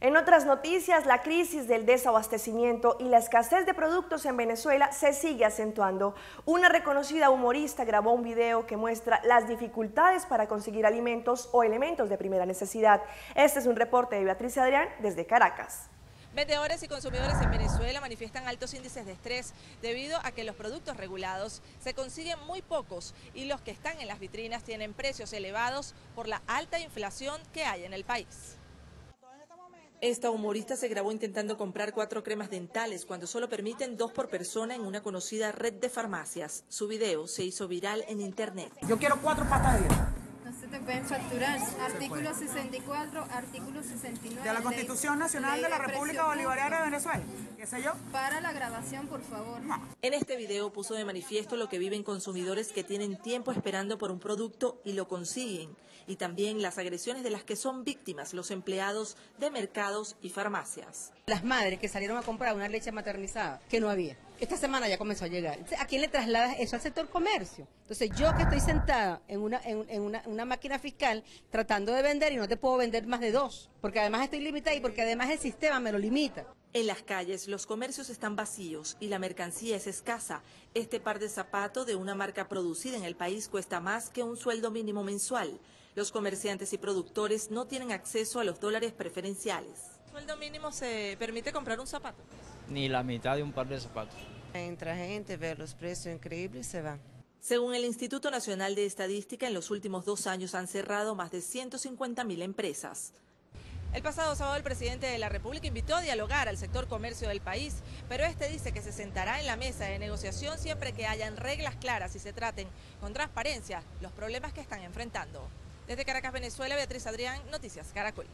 En otras noticias, la crisis del desabastecimiento y la escasez de productos en Venezuela se sigue acentuando. Una reconocida humorista grabó un video que muestra las dificultades para conseguir alimentos o elementos de primera necesidad. Este es un reporte de Beatriz Adrián desde Caracas. Vendedores y consumidores en Venezuela manifiestan altos índices de estrés debido a que los productos regulados se consiguen muy pocos y los que están en las vitrinas tienen precios elevados por la alta inflación que hay en el país. Esta humorista se grabó intentando comprar 4 cremas dentales cuando solo permiten 2 por persona en una conocida red de farmacias. Su video se hizo viral en internet. Yo quiero 4 pastas de dieta. No se te pueden facturar. Artículo 64, artículo 69. De la Constitución Nacional de la República Bolivariana de Venezuela. ¿Qué sé yo? Para la grabación, por favor. No. En este video puso de manifiesto lo que viven consumidores que tienen tiempo esperando por un producto y lo consiguen. Y también las agresiones de las que son víctimas los empleados de mercados y farmacias. Las madres que salieron a comprar una leche maternizada, que no había. Esta semana ya comenzó a llegar. ¿A quién le trasladas eso? Al sector comercio. Entonces yo que estoy sentada en una máquina fiscal tratando de vender y no te puedo vender más de 2, porque además estoy limitada y porque además el sistema me lo limita. En las calles los comercios están vacíos y la mercancía es escasa. Este par de zapatos de una marca producida en el país cuesta más que un sueldo mínimo mensual. Los comerciantes y productores no tienen acceso a los dólares preferenciales. ¿Sueldo mínimo se permite comprar un zapato? Ni la mitad de un par de zapatos. Entra gente, ve los precios increíbles y se va. Según el Instituto Nacional de Estadística, en los últimos 2 años han cerrado más de 150.000 empresas. El pasado sábado el presidente de la República invitó a dialogar al sector comercio del país, pero este dice que se sentará en la mesa de negociación siempre que hayan reglas claras y se traten con transparencia los problemas que están enfrentando. Desde Caracas, Venezuela, Beatriz Adrián, Noticias Caracol.